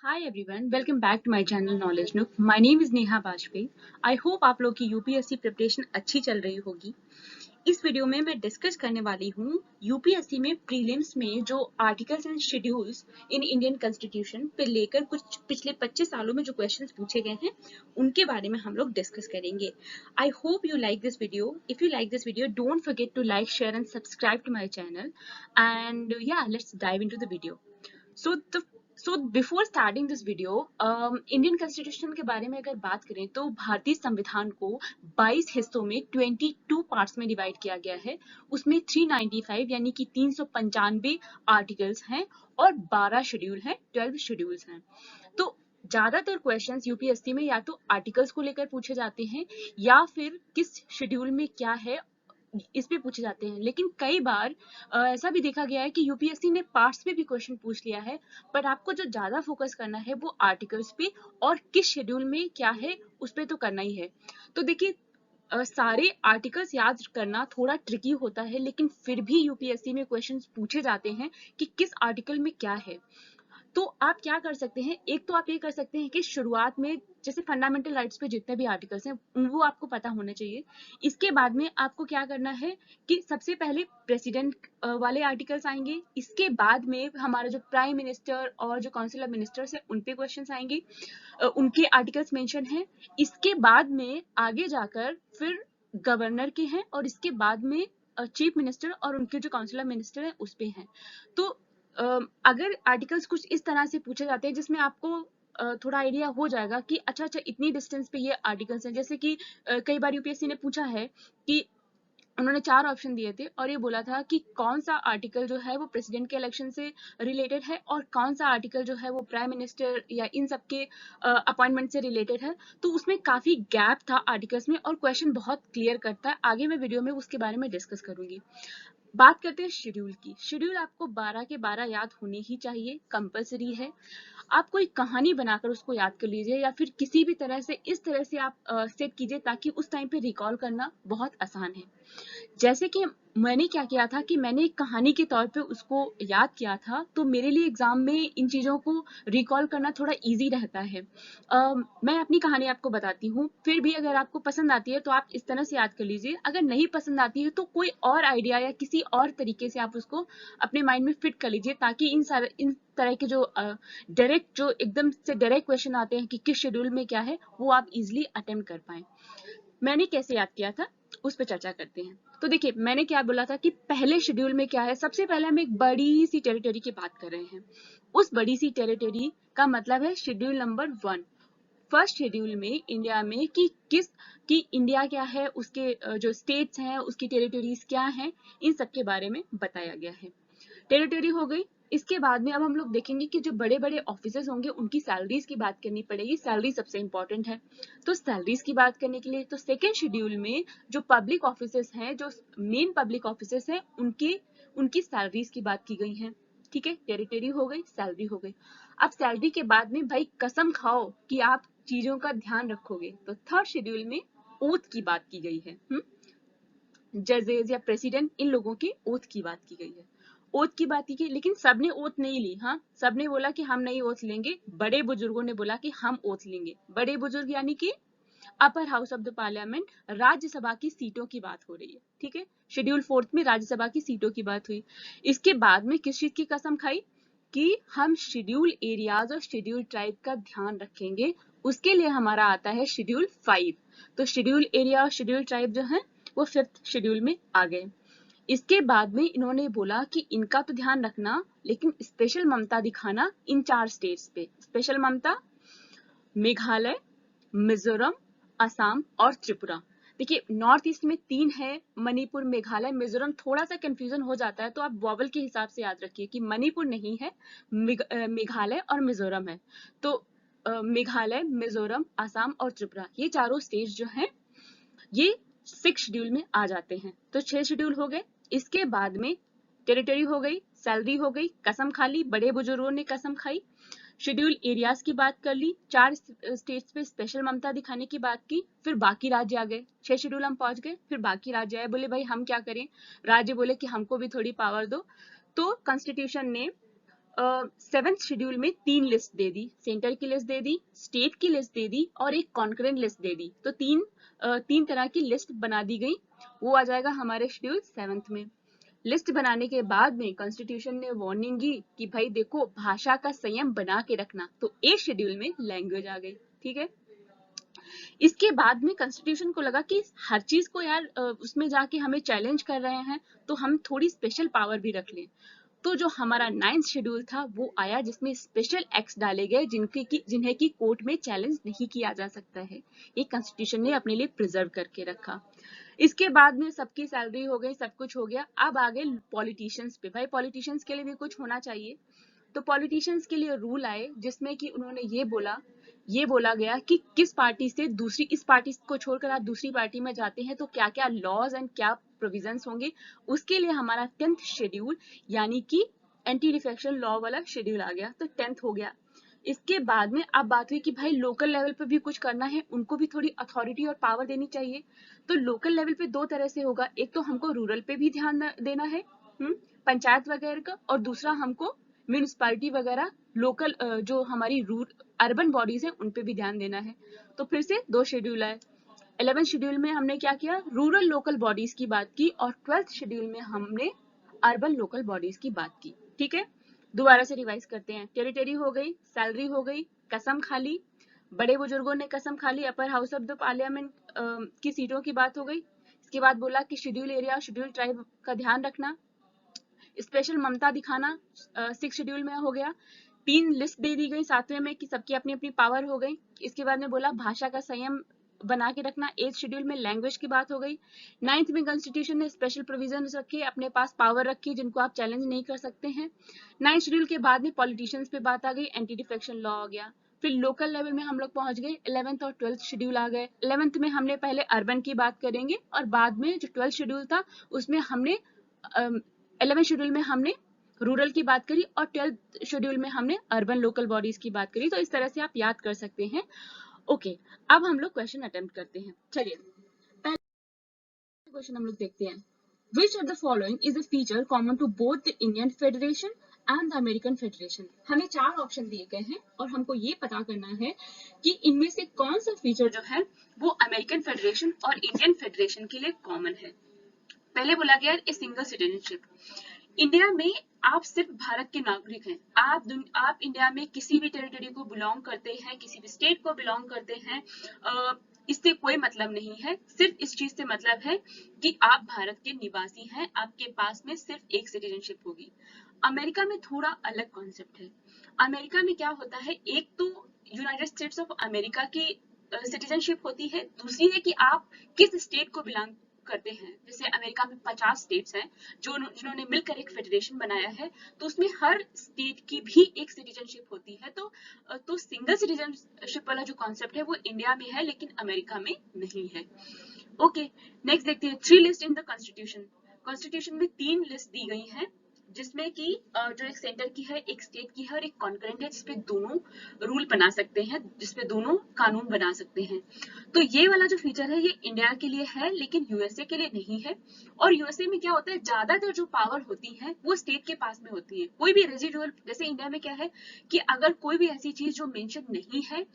Hi everyone, welcome back to my channel knowledge nook. My name is Neha Vajpayee. I hope आप लोग की UPSC preparation अच्छी चल रही होगी। इस वीडियो में मैं डिस्कस करने वाली हूँ यूपीएससी में प्रीलिम्स में जो articles and schedules in Indian constitution पे लेकर कुछ पिछले 25 सालों में जो क्वेश्चंस पूछे गए हैं उनके बारे में हम लोग डिस्कस करेंगे। I hope you like this video. If you like this video, don't forget to like, share and subscribe to my channel. And yeah let's dive into the video. So the so before starting this video, Indian constitution के बारे में अगर बात करें तो भारतीय संविधान को 22 हिस्सों में 22 पार्ट्स में डिवाइड किया गया है। उसमें 395 यानी कि 395 आर्टिकल्स हैं और 12 शेड्यूल हैं, 12 शेड्यूल्स हैं। तो ज्यादातर क्वेश्चंस यूपीएससी में या तो आर्टिकल्स को लेकर पूछे जाते हैं या फिर किस शेड्यूल में क्या है इस पे पूछे जाते हैं। लेकिन कई बार ऐसा भी देखा गया है कि यूपीएससी ने पार्ट्स पे भी क्वेश्चन पूछ लिया है, बट आपको जो ज्यादा फोकस करना है वो आर्टिकल्स पे और किस शेड्यूल में क्या है उस पे तो करना ही है। तो देखिए, सारे आर्टिकल्स याद करना थोड़ा ट्रिकी होता है, लेकिन फिर भी यूपीएससी में क्वेश्चंस पूछे जाते हैं कि किस आर्टिकल में क्या है। तो आप क्या कर सकते हैं, एक तो आप ये कर सकते हैं कि शुरुआत में जैसे फंडामेंटल राइट्स पे जितने भी आर्टिकल्स हैं वो आपको पता होने चाहिए। इसके बाद में आपको क्या करना है कि सबसे पहले प्रेसिडेंट वाले आर्टिकल्स आएंगे, इसके बाद में हमारा जो प्राइम मिनिस्टर और जो काउंसिल ऑफ मिनिस्टर्स है उन पे क्वेश्चंस आएंगे, उनके आर्टिकल्स मेंशन हैं। इसके बाद में आगे जाकर फिर गवर्नर के हैं और इसके बाद में चीफ मिनिस्टर और उनके जो काउंसिल ऑफ मिनिस्टर है उस पे हैं। तो अगर आर्टिकल्स कुछ इस तरह से पूछे जाते हैं जिसमें आपको थोड़ा आइडिया हो जाएगा कि अच्छा इतनी डिस्टेंस पे ये आर्टिकल्स हैं। जैसे कि कई बार यूपीएससी ने पूछा है कि उन्होंने 4 ऑप्शन दिए थे और ये बोला था कि कौन सा आर्टिकल जो है वो प्रेसिडेंट के इलेक्शन से रिलेटेड है और कौन सा आर्टिकल जो है वो प्राइम मिनिस्टर या इन सब के अपॉइंटमेंट से रिलेटेड है। तो उसमें काफी गैप था आर्टिकल्स में और क्वेश्चन बहुत क्लियर करता है। आगे मैं वीडियो में उसके बारे में डिस्कस करूंगी। बात करते हैं शेड्यूल की। शेड्यूल आपको 12 के 12 याद होने ही चाहिए, कंपलसरी है। आप कोई कहानी बनाकर उसको याद कर लीजिए या फिर किसी भी तरह से इस तरह से आप सेट कीजिए ताकि उस टाइम पे रिकॉल करना बहुत आसान है। जैसे कि मैंने क्या किया था कि मैंने एक कहानी के तौर पे उसको याद किया था, तो मेरे लिए एग्जाम में इन चीजों को रिकॉल करना थोड़ा इजी रहता है। मैं अपनी कहानी आपको बताती हूँ, फिर भी अगर आपको पसंद आती है तो आप इस तरह से याद कर लीजिए। अगर नहीं पसंद आती है तो कोई और आइडिया या किसी और तरीके से आप उसको अपने माइंड में फिट कर लीजिए ताकि इन तरह के जो डायरेक्ट जो एकदम से डायरेक्ट क्वेश्चन आते हैं कि किस शेड्यूल में क्या है वो आप इजिली अटेम्प्ट कर पाए। मैंने कैसे याद किया था उस पर चर्चा करते हैं। तो देखिए, मैंने क्या बोला था कि पहले शेड्यूल में क्या है। सबसे पहले हम एक बड़ी सी टेरिटरी की बात कर रहे हैं। उस बड़ी सी टेरिटरी का मतलब है शेड्यूल नंबर 1। फर्स्ट शेड्यूल में इंडिया में कि इंडिया क्या है, उसके जो स्टेट्स हैं उसकी टेरिटरीज क्या हैं, इन सब के बारे में बताया गया है। टेरिटरी हो गई। इसके बाद में अब हम लोग देखेंगे कि जो बड़े बड़े ऑफिसर्स होंगे उनकी सैलरीज की बात करनी पड़ेगी। सैलरी सबसे इंपॉर्टेंट है। तो सैलरीज की बात करने के लिए तो सेकेंड शेड्यूल में जो पब्लिक ऑफिसर्स हैं, जो मेन पब्लिक ऑफिसर्स हैं, उनकी सैलरीज की बात की गई है। ठीक है, टेरिटरी हो गई, सैलरी हो गई। अब सैलरी के बाद में भाई कसम खाओ कि आप चीजों का ध्यान रखोगे। तो थर्ड शेड्यूल में ओथ की बात की गई है। जजेस या प्रेसिडेंट इन लोगों के ओथ की बात की गई है। ओथ की बात की गई, लेकिन सबने ओथ नहीं ली। हाँ, सबने बोला कि हम नहीं ओथ लेंगे। बड़े बुजुर्गों ने बोला कि हम ओथ लेंगे। बड़े बुजुर्ग यानी कि अपर house of the parliament, Rajya Sabha की सीटों की बात हो रही है। ठीक है, शेड्यूल 4 में राज्यसभा की सीटों की बात हुई। इसके बाद में किस चीज की कसम खाई कि हम शेड्यूल एरियाज और शेड्यूल ट्राइब का ध्यान रखेंगे। उसके लिए हमारा आता है शेड्यूल 5। तो शेड्यूल एरिया और शेड्यूल ट्राइब जो है वो 5th शेड्यूल में आ गए। इसके बाद में इन्होंने बोला कि इनका तो ध्यान रखना, लेकिन स्पेशल ममता दिखाना इन 4 स्टेट्स पे। स्पेशल ममता मेघालय, मिजोरम, असम और त्रिपुरा। देखिए, नॉर्थ ईस्ट में 3 है, मणिपुर, मेघालय, मिजोरम। थोड़ा सा कंफ्यूजन हो जाता है तो आप वॉवल के हिसाब से याद रखिए कि मणिपुर नहीं है, मेघालय और मिजोरम है। तो मेघालय, मिजोरम, असम और त्रिपुरा, ये चारों स्टेट्स जो हैं ये 6 शेड्यूल में आ जाते हैं। तो 6 शेड्यूल हो गए। इसके बाद में टेरिटरी हो गई, सैलरी हो गई, कसम खा ली, बड़े बुजुर्गों ने कसम खाई। शेड्यूल एरियाज की बात कर ली, 4 स्टेट्स पे स्पेशल ममता दिखाने की बात की। फिर बाकी राज्य आ गए, 6 शेड्यूल हम पहुंच गए। फिर बाकी राज्य आए, बोले भाई हम क्या करें। राज्य बोले कि हमको भी थोड़ी पावर दो। तो कॉन्स्टिट्यूशन ने सेवेंथ शेड्यूल में 3 लिस्ट दे दी, सेंटर की लिस्ट दे दी, स्टेट की लिस्ट दे दी और एक कॉन्करेंट लिस्ट दे दी। तो तीन तरह की लिस्ट बना दी गई। वो आ जाएगा हमारे शेड्यूल 7th में। लिस्ट बनाने के बाद में कॉन्स्टिट्यूशन ने वार्निंग दी कि भाई देखो भाषा का संयम बना के रखना। तो 8 शेड्यूल में लैंग्वेज आ गई। ठीक है, इसके बाद में कॉन्स्टिट्यूशन को लगा कि हर चीज को यार उसमें जाके हमें चैलेंज कर रहे हैं, तो हम थोड़ी स्पेशल पावर भी रख लें। तो जो हमारा 9th शेड्यूल था वो आया, जिसमें स्पेशल एक्ट्स डाले गए जिन्हें की कोर्ट में चैलेंज नहीं किया जा सकता है। ये कॉन्स्टिट्यूशन ने अपने लिए प्रिजर्व करके रखा। इसके बाद में सबकी सैलरी हो गई, सब कुछ हो गया। अब आ गए पॉलिटिशियंस पे। भाई पॉलिटिशियंस के लिए भी कुछ होना चाहिए। तो पॉलिटिशियंस के लिए रूल आए जिसमें कि उन्होंने ये बोला गया कि किस पार्टी से दूसरी, इस पार्टी को छोड़कर आप दूसरी पार्टी में जाते हैं तो क्या क्या लॉज एंड क्या प्रोविजंस होंगे। उसके लिए हमारा 10th शेड्यूल यानी कि एंटी डिफेक्शन लॉ वाला शेड्यूल आ गया। तो 10th हो गया। इसके बाद में अब बात हुई कि भाई लोकल लेवल पे भी कुछ करना है, उनको भी थोड़ी अथॉरिटी और पावर देनी चाहिए। तो लोकल लेवल पे दो तरह से होगा, एक तो हमको रूरल पे भी ध्यान देना है, पंचायत वगैरह का, और दूसरा हमको म्यूनिसपैलिटी वगैरह लोकल जो हमारी अर्बन बॉडीज है उन पे भी ध्यान देना है। तो फिर से 2 शेड्यूल आए। 11th शेड्यूल में हमने क्या किया, रूरल लोकल बॉडीज की बात की, और 12th शेड्यूल में हमने अर्बन लोकल बॉडीज की बात की। ठीक है, दोबारा से रिवाइज करते हैं। टेरिटरी हो गई, सैलरी हो गई, कसम खा ली, बड़े बुजुर्गों ने कसम खा ली, upper house of the parliament की सीटों की बात हो गई। इसके बाद बोला कि शेड्यूल एरिया, शेड्यूल ट्राइब का ध्यान रखना, स्पेशल ममता दिखाना 6 शेड्यूल में हो गया। 3 लिस्ट दे दी गई 7वें में कि सबकी अपनी अपनी पावर हो गई। इसके बाद में बोला भाषा का संयम बना के रखना। 8th शेड्यूल में लैंग्वेज की बात हो गई। 9th में कॉन्स्टिट्यूशन ने स्पेशल प्रोविजन रखे, अपने पास पावर रखी जिनको आप चैलेंज नहीं कर सकते हैं। 9th शेड्यूल के बाद में पॉलिटिशियंस पे बात आ गई, एंटी डिफेक्शन लॉ आ गया। फिर लोकल लेवल में हम लोग पहुंच गए, 11th और 12th शेड्यूल आ गए। 11th में हमने पहले अर्बन की बात करेंगे और बाद में जो 12th शेड्यूल था उसमें हमने 11th शेड्यूल में हमने रूरल की बात करी और 12th शेड्यूल में हमने अर्बन लोकल बॉडीज की बात करी। तो इस तरह से आप याद कर सकते हैं। ओके, अब हम लोग क्वेश्चन अटेम्प्ट करते हैं। चलिए पहला क्वेश्चन हम लोग देखते हैं। Which of the following is a feature common to both the Indian Federation and the American Federation? हमें 4 ऑप्शन दिए गए हैं और हमको ये पता करना है कि इनमें से कौन सा फीचर जो है वो अमेरिकन फेडरेशन और इंडियन फेडरेशन के लिए कॉमन है। पहले बोला गया ए सिंगल सिटीजनशिप। इंडिया में आप सिर्फ भारत के नागरिक हैं। आप इंडिया में किसी भी टेरिटरी को बिलोंग करते हैं, किसी भी स्टेट को बिलोंग करते हैं, इससे कोई मतलब नहीं है। सिर्फ इस चीज से मतलब है कि आप भारत के निवासी हैं, आपके पास में सिर्फ एक सिटीजनशिप होगी। अमेरिका में थोड़ा अलग कॉन्सेप्ट है। अमेरिका में क्या होता है, एक तो यूनाइटेड स्टेट्स ऑफ अमेरिका की सिटीजनशिप होती है, दूसरी है कि आप किस स्टेट को बिलोंग करते हैं। जैसे अमेरिका में 50 स्टेट्स हैं जिन्होंने मिलकर एक फेडरेशन बनाया है, तो उसमें हर स्टेट की भी एक सिटीजनशिप होती है। तो सिंगल सिटीजनशिप वाला जो कॉन्सेप्ट है वो इंडिया में है लेकिन अमेरिका में नहीं है। ओके, नेक्स्ट देखते हैं 3 list in the constitution. Constitution में 3 लिस्ट दी गई हैं जिसमें कि जो एक सेंटर की है, एक स्टेट की है और एक कॉन्करेंट है, जिसपे दोनों रूल बना सकते हैं, जिसपे दोनों कानून बना सकते हैं। तो ये वाला जो फीचर है ये इंडिया के लिए है लेकिन यूएसए के लिए नहीं है। और यूएसए में क्या होता है, ज्यादातर जो पावर होती है वो स्टेट के पास में होती है। कोई भी रेजिडुअल, जैसे इंडिया में क्या है कि अगर कोई भी ऐसी चीज जो मेंशन नहीं है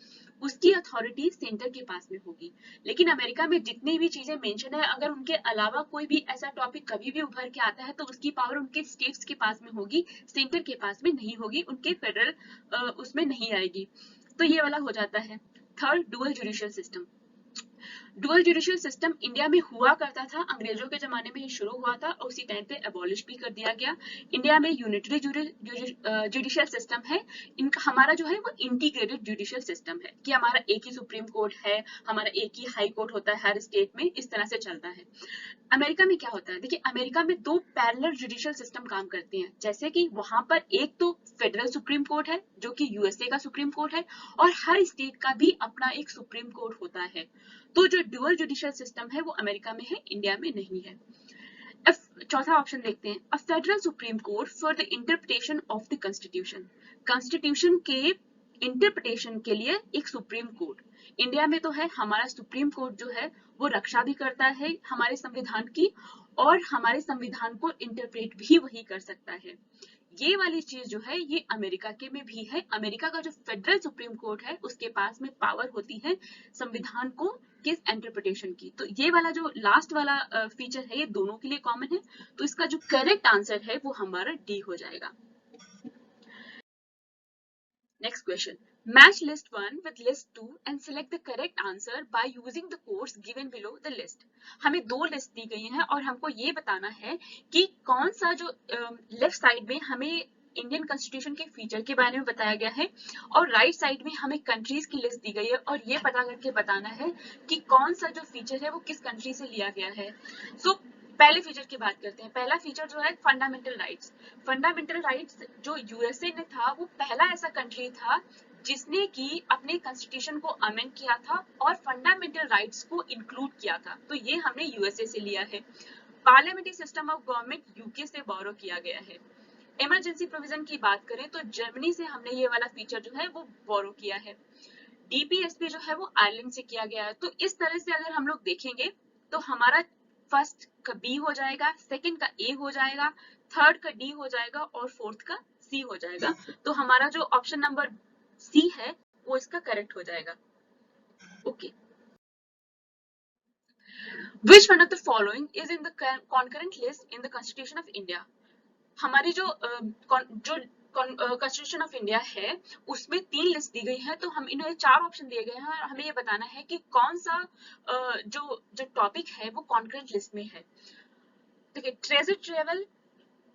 उसकी अथॉरिटी सेंटर के पास में होगी। लेकिन अमेरिका में जितनी भी चीजें मेंशन है, अगर उनके अलावा कोई भी ऐसा टॉपिक कभी भी उभर के आता है तो उसकी पावर उनके स्टेट्स के पास में होगी, सेंटर के पास में नहीं होगी, उनके फेडरल उसमें नहीं आएगी। तो ये वाला हो जाता है। Third, dual judicial system. Dual judicial system India में हुआ करता था, अंग्रेजों के जमाने में ही शुरू हुआ था और उसी टाइम पे एबॉलिश भी कर दिया गया। इंडिया में यूनिटरी जुडिशियल सिस्टम है। इनका हमारा जो है वो इंटीग्रेटेड जुडिशियल सिस्टम है कि हमारा एक ही सुप्रीम कोर्ट है, हमारा एक ही हाई कोर्ट होता है हर स्टेट में, इस तरह से चलता है। अमेरिका में क्या होता है, देखिए अमेरिका में 2 पैरेलल जुडिशियल सिस्टम काम करते हैं। जैसे कि वहां पर एक तो फेडरल सुप्रीम कोर्ट है जो कि यूएसए का सुप्रीम कोर्ट है और हर स्टेट का भी अपना एक सुप्रीम कोर्ट होता है। तो जो ड्यूअल जुडिशियल सिस्टम है वो अमेरिका में है, इंडिया में नहीं है। चौथा ऑप्शन देखते हैं, a federal supreme court for the interpretation of the constitution. Constitution के इंटरप्रिटेशन के लिए एक सुप्रीम कोर्ट। इंडिया में तो है, हमारा सुप्रीम कोर्ट जो है वो रक्षा भी करता है हमारे संविधान की और हमारे संविधान को इंटरप्रेट भी वही कर सकता है। ये वाली चीज जो है ये अमेरिका के में भी है। अमेरिका का जो फेडरल सुप्रीम कोर्ट है उसके पास में पावर होती है संविधान को किस इंटरप्रिटेशन की। तो ये वाला जो लास्ट वाला फीचर है ये दोनों के लिए कॉमन है। तो इसका जो करेक्ट आंसर है वो हमारा डी हो जाएगा। Next question. Match list 1 with list 2 and select the correct answer by using the codes given below the list. हमें दो लिस्ट दी गई हैं और हमको ये बताना है कि कौन सा जो लेफ्ट साइड में हमें इंडियन कॉन्स्टिट्यूशन के फीचर के बारे में बताया गया है और राइट साइड में हमें कंट्रीज की लिस्ट दी गई है और ये पता करके बताना है कि कौन सा जो फीचर है वो किस कंट्री से लिया गया है। सो पहले फीचर की बात करते हैं। पहला फीचर जो है फंडामेंटल राइट्स। फंडामेंटल राइट्स जो यूएसए ने था वो पहला ऐसा कंट्री था जिसने की अपने कॉन्स्टिट्यूशन को अमेंड किया था और फंडामेंटल राइट्स को इंक्लूड किया था। तो ये हमने यूएसए से लिया है। Parliamentary system of government UK से बोरो किया गया है। इमरजेंसी प्रोविजन की बात करें तो जर्मनी से हमने ये वाला फीचर जो है वो बोरो किया है। डीपीएसपी जो है वो आयरलैंड से किया गया है। तो इस तरह से अगर हम लोग देखेंगे तो हमारा फर्स्ट का बी हो जाएगा, सेकंड का ए हो जाएगा, थर्ड का डी हो जाएगा और फोर्थ का सी हो जाएगा। तो हमारा जो ऑप्शन नंबर सी है वो इसका करेक्ट हो जाएगा। Okay. Which one of the following is in the concurrent list in the Constitution of India? हमारी जो कॉन्स्टिट्यूशन ऑफ इंडिया है उसमें 3 लिस्ट दी गई है। तो हम इन्हें 4 ऑप्शन दिए गए हैं और हमें ये बताना है कि कौन सा जो टॉपिक है वो कॉन्करेंट लिस्ट में है। देखिए, ट्रेजर ट्रेवल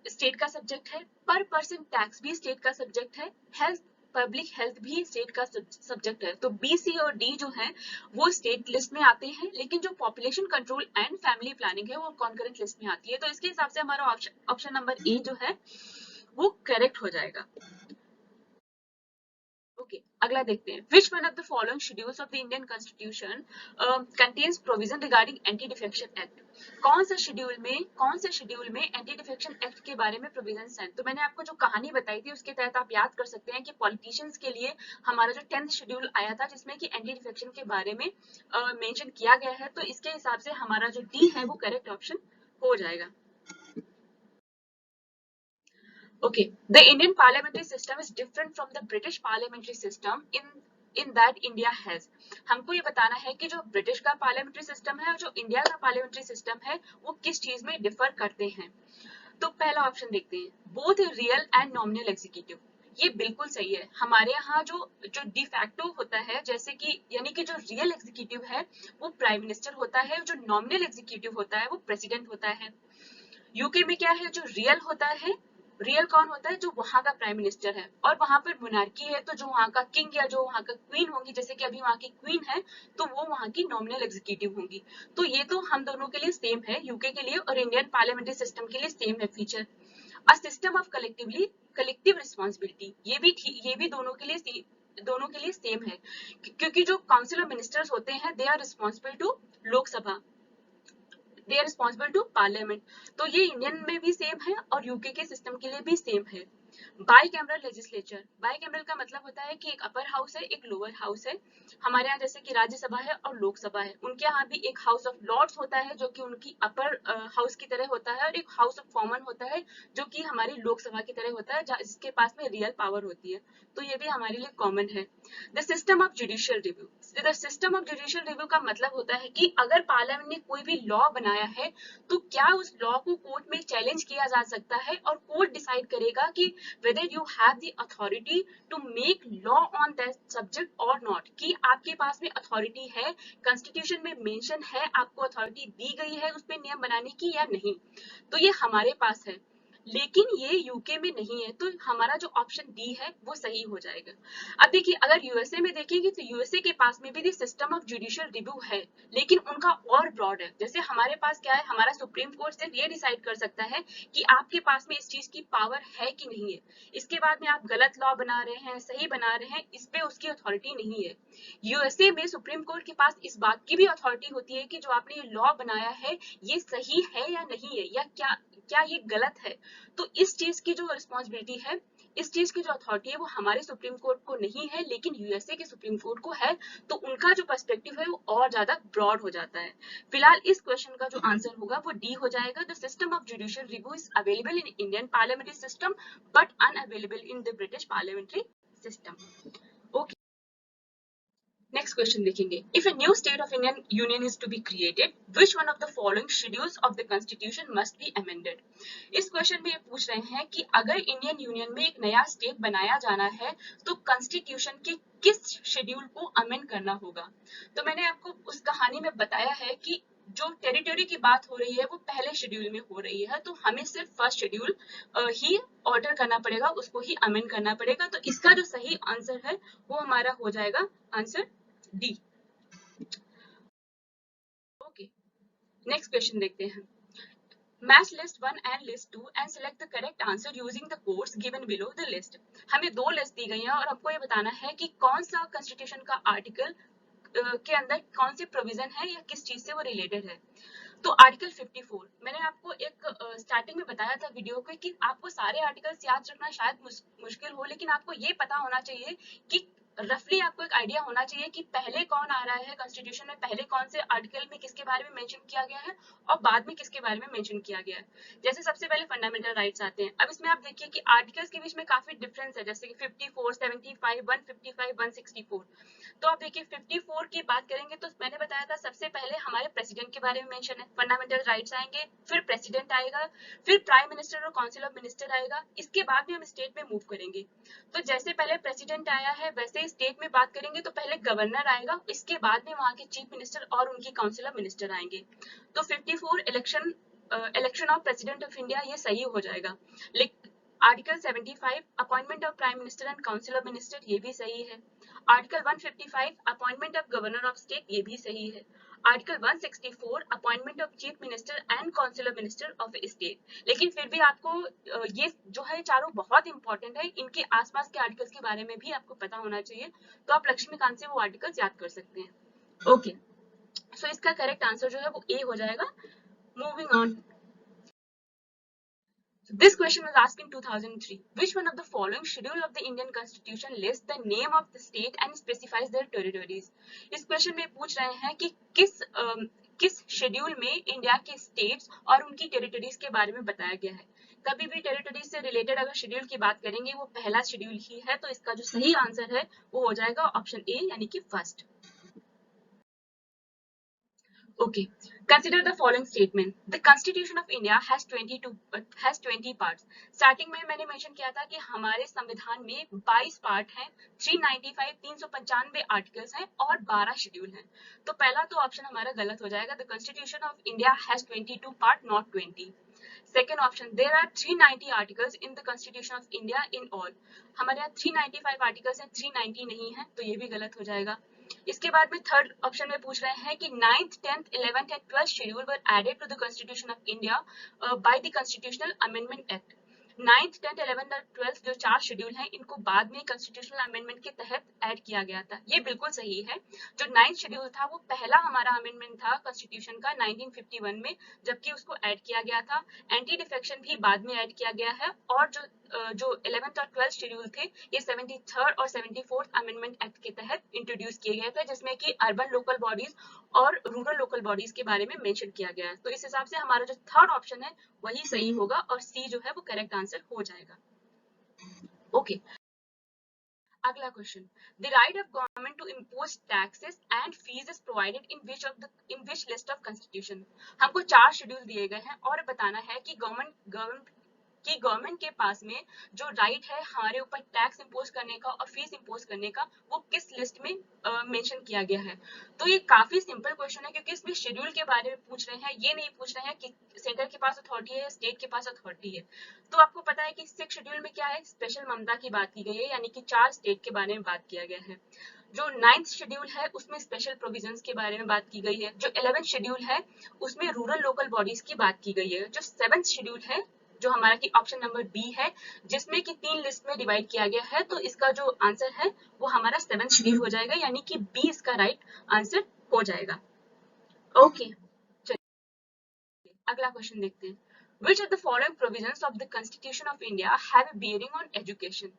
स्टेट का सब्जेक्ट है, पर पर्सन टैक्स भी स्टेट का सब्जेक्ट है, हेल्थ पब्लिक हेल्थ भी स्टेट का सब्जेक्ट है। तो बी, सी और डी जो है वो स्टेट लिस्ट में आते हैं, लेकिन जो population control and family planning है वो कॉन्करेंट लिस्ट में आती है। तो इसके हिसाब से हमारा ऑप्शन नंबर ए जो है वो करेक्ट हो जाएगा। ओके, अगला देखते हैं। Which one of the following schedules of the Indian Constitution contains provision regarding Anti-Defection Act? कौन से शेड्यूल में एंटी डिफेक्शन एक्ट के बारे में प्रोविजंस हैं? तो मैंने आपको जो कहानी बताई थी उसके तहत आप याद कर सकते हैं कि पॉलिटिशियंस के लिए हमारा जो 10th शेड्यूल आया था जिसमें कि एंटी डिफेक्शन के बारे में मेंशन किया गया है। तो इसके हिसाब से हमारा जो डी है वो करेक्ट ऑप्शन हो जाएगा। Okay, the Indian parliamentary system is different from the British parliamentary system in that India has. हमको ये बताना है कि जो ब्रिटिश का पार्लियामेंट्री सिस्टम है और जो इंडिया का पार्लियामेंट्री सिस्टम है वो किस चीज में डिफर करते हैं। तो पहला ऑप्शन देखते हैं, both real and nominal executive. ये बिल्कुल सही है। हमारे यहाँ जो डिफैक्टो होता है, जैसे कि यानी कि जो रियल एग्जीक्यूटिव है वो प्राइम मिनिस्टर होता है, जो नॉमिनल एग्जीक्यूटिव होता है वो प्रेसिडेंट होता है। यूके में क्या है, जो रियल होता है, रियल कौन होता है, जो वहां का प्राइम मिनिस्टर है, और वहां पर मोनार्की है तो जो वहां का किंग या जो वहां का क्वीन होंगी, जैसे कि अभी वहां की क्वीन है तो वो वहां की नॉमिनल एग्जीक्यूटिव होंगी। तो ये तो हम दोनों के लिए सेम है, यूके के लिए और इंडियन पार्लियामेंट्री सिस्टम के लिए सेम है feature. A system of collective responsibility, ये भी दोनों के लिए सेम है, क्योंकि जो काउंसिल ऑफ मिनिस्टर्स होते हैं they are responsible to Lok Sabha, they are responsible to parliament. तो ये इंडियन में भी सेम है और यूके के सिस्टम के लिए भी सेम है। By cameral legislature, by cameral का मतलब होता है कि एक अपर हाउस है, एक लोअर हाउस है। हमारे यहाँ जैसे कि राज्यसभा है और लोकसभा है, उनके यहाँ भी एक हाउस ऑफ लॉर्ड्स होता है जो कि उनकी अपर हाउस की तरह होता है, और एक हाउस ऑफ कॉमन होता है जो कि हमारी लोकसभा की तरह होता है, जिसके पास में रियल पावर होती है। तो ये भी हमारे लिए कॉमन है। The system of judicial review, the system of judicial review का मतलब होता है कि अगर पार्लियामेंट ने कोई भी लॉ बनाया है तो क्या उस लॉ को कोर्ट में चैलेंज किया जा सकता है और कोर्ट डिसाइड करेगा कि whether you have the authority to make law on that subject or not, कि आपके पास में अथॉरिटी है, कॉन्स्टिट्यूशन में मेंशन है, आपको अथॉरिटी दी गई है उस पे नियम बनाने की या नहीं। तो ये हमारे पास है, लेकिन ये यूके में नहीं है। तो हमारा जो ऑप्शन डी है वो सही हो जाएगा। अब देखिए, अगर यूएसए में देखेंगे तो यूएसए के पास में भी सिस्टम ऑफ जुडिशियल रिव्यू है, लेकिन उनका और ब्रॉड है। जैसे हमारे पास क्या है, हमारा सुप्रीम कोर्ट सिर्फ ये डिसाइड कर सकता है कि आपके पास में इस चीज की पावर है कि नहीं है। इसके बाद में आप गलत लॉ बना रहे हैं, सही बना रहे हैं, इस पे उसकी अथॉरिटी नहीं है। यूएसए में सुप्रीम कोर्ट के पास इस बात की भी अथॉरिटी होती है कि जो आपने ये लॉ बनाया है ये सही है या नहीं है, या क्या ये गलत है। तो इस चीज की जो रिस्पॉन्सिबिलिटी है इस चीज की जो अथॉरिटी है वो हमारे सुप्रीम कोर्ट को नहीं है, लेकिन यूएसए के सुप्रीम कोर्ट को है, तो उनका जो पर्सपेक्टिव है वो और ज्यादा ब्रॉड हो जाता है। फिलहाल इस क्वेश्चन का जो आंसर होगा वो डी हो जाएगा। The system of judicial review is available in Indian parliamentary system but unavailable in the British parliamentary system. Okay, next question देखेंगे। If a new state of Indian union is to be created, which one of the following schedules of the constitution must be amended. इस question में ये पूछ रहे हैं कि अगर Indian union में एक नया स्टेट बनाया जाना है तो कॉन्स्टिट्यूशन के किस शेड्यूल को अमेंड करना होगा। तो मैंने आपको उस कहानी में बताया है कि जो टेरिटरी की बात हो रही है वो पहले शेड्यूल में हो रही है, तो हमें सिर्फ फर्स्ट शेड्यूल ही ऑर्डर करना पड़ेगा, उसको ही अमेंड करना पड़ेगा। तो इसका जो सही आंसर है वो हमारा हो जाएगा answer D. Okay, next question देखते हैं। Match list 1 and list 2 and select the correct answer using the codes given below the list. हमें दो लिस्ट दी गई है और हमको ये बताना है कि कौन सा कॉन्स्टिट्यूशन का आर्टिकल के अंदर कौन सी प्रोविजन है या किस चीज से वो रिलेटेड है। तो आर्टिकल 54 मैंने आपको एक स्टार्टिंग में बताया था वीडियो के कि आपको सारे आर्टिकल्स याद रखना शायद मुश्किल हो, लेकिन आपको ये पता होना चाहिए कि रफली आपको एक आइडिया होना चाहिए कि पहले कौन आ रहा है कॉन्स्टिट्यूशन में, पहले कौन से आर्टिकल में किसके बारे में मेंशन किया गया है और बाद में किसके बारे में मेंशन किया गया है। जैसे सबसे पहले फंडामेंटल राइट्स आते हैं। अब इसमें आप देखिए कि आर्टिकल्स के बीच में काफी डिफरेंस है, जैसे कि 54, 75, 155, 164। तो आप देखिए 54 की बात करेंगे तो मैंने बताया था सबसे पहले हमारे प्रेसिडेंट के बारे में मेंशन है, फंडामेंटल राइट्स आएंगे, फिर प्रेसिडेंट आएगा, फिर प्राइम मिनिस्टर और काउंसिल ऑफ मिनिस्टर आएगा, इसके बाद भी हम स्टेट में मूव करेंगे। तो जैसे पहले प्रेसिडेंट आया है वैसे स्टेट में बात करेंगे तो पहले गवर्नर आएगा, इसके बाद में वहां के चीफ मिनिस्टर और उनकी काउंसिल ऑफ मिनिस्टर आएंगे। तो 54 election of president of India ये सही हो जाएगा। Article 75 appointment of prime minister and council of minister ये भी सही है। Article 155 appointment of governor of state ये भी सही है। Article 164 appointment of chief minister and council of minister of state. लेकिन फिर भी आपको ये जो है चारों बहुत इंपॉर्टेंट है, इनके आसपास के आर्टिकल्स के बारे में भी आपको पता होना चाहिए, तो आप लक्ष्मीकांत से वो आर्टिकल्स याद कर सकते हैं। ओके, सो इसका करेक्ट आंसर जो है वो ए हो जाएगा। Moving on, this question was asked in 2003. Which one of the following schedule of the Indian Constitution lists the name of the state and specifies their territories? इस क्वेश्चन में पूछ रहे हैं कि किस शेड्यूल में इंडिया के स्टेट्स और उनकी टेरिटरीज के बारे में बताया गया है। कभी भी टेरिटरीज से रिलेटेड अगर शेड्यूल की बात करेंगे वो पहला शेड्यूल ही है, तो इसका जो सही आंसर है वो हो जाएगा ऑप्शन ए यानी कि first. Okay, consider the following statement. The Constitution of India has 20 parts. Starting में मैंने मेंशन किया था कि हमारे संविधान में 22 पार्ट हैं, 395 395 आर्टिकल्स हैं और 12 शेड्यूल हैं। तो पहला तो ऑप्शन हमारा गलत हो जाएगा। The Constitution of India has 22 part, not 20. Second option, there are 390 articles in the Constitution of India in all. हमारे यहाँ 395 आर्टिकल्स हैं, 390 नहीं है, तो ये भी गलत हो जाएगा। इसके बाद में थर्ड ऑप्शन में पूछ रहे हैं कि 9th, 10th, 11th and 12th schedule were added to the constitution of India by the constitutional amendment act. 9th, 10th, 11th और 12th जो चार शेड्यूल हैं इनको बाद में कॉन्स्टिट्यूशनल अमेंडमेंट के तहत ऐड किया गया था। ये बिल्कुल सही है। जो 9th शेड्यूल था वो पहला हमारा अमेंडमेंट था कॉन्स्टिट्यूशन का 1951 में, जबकि उसको ऐड किया गया था। एंटी डिफेक्शन भी बाद में ऐड किया गया है और जो 11th और 12th शेड्यूल थे ये 73rd और 74th अमेंडमेंट एक्ट के तहत इंट्रोड्यूस किए गए थे, जिसमें कि अर्बन लोकल बॉडीज और रूरल लोकल बॉडीज के बारे में मेंशन किया गया है। तो इस हिसाब से हमारा जो थर्ड ऑप्शन है वही सही होगा और सी जो है वो करेक्ट आंसर हो जाएगा। ओके, अगला question. The right of government to impose taxes and fees is provided in which list of constitution. हमको चार शेड्यूल दिए गए हैं और बताना है कि गवर्नमेंट के पास में जो राइट है हमारे ऊपर टैक्स इंपोज करने का और फीस इंपोज करने का वो किस लिस्ट में मेंशन किया गया है। तो ये काफी सिंपल क्वेश्चन है क्योंकि इसमें शेड्यूल के बारे में पूछ रहे हैं, ये नहीं पूछ रहे हैं कि सेंटर के पास अथॉरिटी है या स्टेट के पास अथॉरिटी है। तो आपको पता है कि 6 शेड्यूल में क्या है, स्पेशल ममता की बात की गई है, यानी कि 4 स्टेट के बारे में बात किया गया है। जो 9th शेड्यूल है उसमें स्पेशल प्रोविजंस के बारे में बात की गई है। जो 11th शेड्यूल है उसमें रूरल लोकल बॉडीज की बात की गई है। जो 7th शेड्यूल है जो हमारा की ऑप्शन नंबर बी है, जिसमें कि 3 लिस्ट में डिवाइड किया गया है, तो इसका जो आंसर है वो हमारा 7th शेड्यूल हो जाएगा, यानी कि बी इसका राइट आंसर हो जाएगा। ओके, चलिए अगला क्वेश्चन देखते हैं। Which of the following provisions of the Constitution of India have a bearing on education?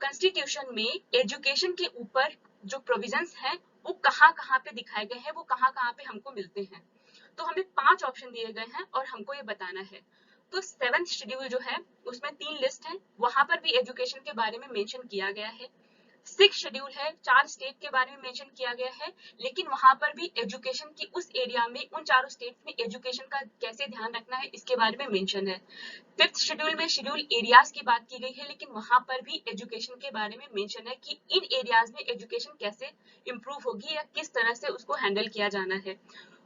Constitution में एजुकेशन के ऊपर जो प्रोविजंस हैं वो कहाँ कहाँ पे दिखाए गए हैं, वो कहाँ कहाँ पे हमको मिलते हैं। तो हमें 5 ऑप्शन दिए गए हैं और हमको ये बताना है। तो 7th शेड्यूल जो है उसमें 3 लिस्ट है, वहां पर भी एजुकेशन के बारे में मेंशन किया गया है। 6 शेड्यूल है, 4 स्टेट के बारे में मेंशन किया गया है, लेकिन वहां पर भी एजुकेशन की उस एरिया में उन चारों स्टेट में एजुकेशन का कैसे ध्यान रखना है इसके बारे में मेंशन है। 5th शेड्यूल में शेड्यूल एरियाज की बात की गई है, लेकिन वहां पर भी एजुकेशन के बारे में मेंशन है कि इन एरियाज में एजुकेशन कैसे इंप्रूव होगी या किस तरह से उसको हैंडल किया जाना है।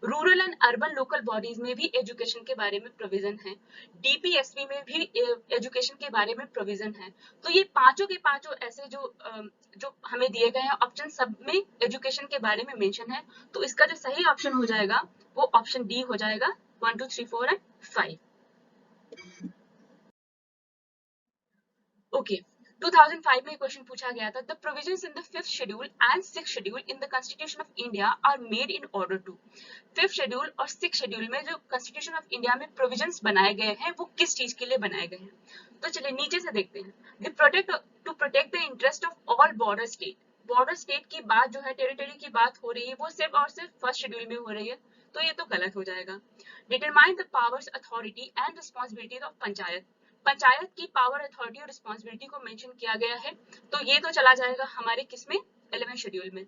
Rural and urban local bodies में भी एजुकेशन के बारे में प्रोविजन है, डीपीएसपी में भी एजुकेशन के बारे में प्रोविजन है। तो ये पांचों के पांचों ऐसे जो हमें दिए गए हैं ऑप्शन, सब में एजुकेशन के बारे में मेंशन है। तो इसका जो सही ऑप्शन हो जाएगा वो ऑप्शन डी हो जाएगा, 1, 2, 3, 4 एंड 5। ओके, 2005 में क्वेश्चन पूछा गया था, the provisions in the 5th schedule and 6th schedule in the constitution of India are made in order to. 5th schedule और 6th शेड्यूल में जो कॉन्स्टिट्यूशन ऑफ इंडिया में प्रोविजंस बनाए गए हैं वो किस चीज के लिए बनाए गए हैं। तो चलिए नीचे से देखते हैं। To protect the interest of all border state. Border state की बात जो है, टेरिटरी की बात हो रही है, वो सिर्फ और सिर्फ 1st शेड्यूल में हो रही है, तो ये तो गलत हो जाएगा। Determine the powers, authority and responsibilities of panchayat. Panchayat की पावर, अथॉरिटी और रिस्पॉन्सिबिलिटी को मेंशन किया गया है, तो ये तो चला जाएगा हमारे किसमें, 11th शेड्यूल में।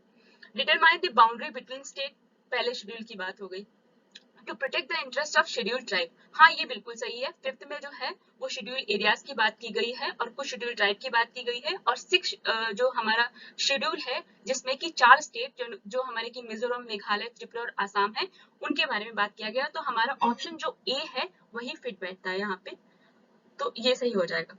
Determine the boundary between state, पहले शेड्यूल की बात हो गई। To protect the interest of schedule tribe, हाँ ये बिल्कुल सही है। 5th में जो है वो शेड्यूल एरियाज की बात की गई है और कुछ शेड्यूल ट्राइब की बात की गई है, और 6 जो हमारा शेड्यूल है जिसमें कि 4 स्टेट जो हमारे की मिजोरम, मेघालय, त्रिपुरा और आसाम है, उनके बारे में बात किया गया। तो हमारा ऑप्शन जो ए है वही फिट बैठता है यहाँ पे, तो ये सही हो जाएगा।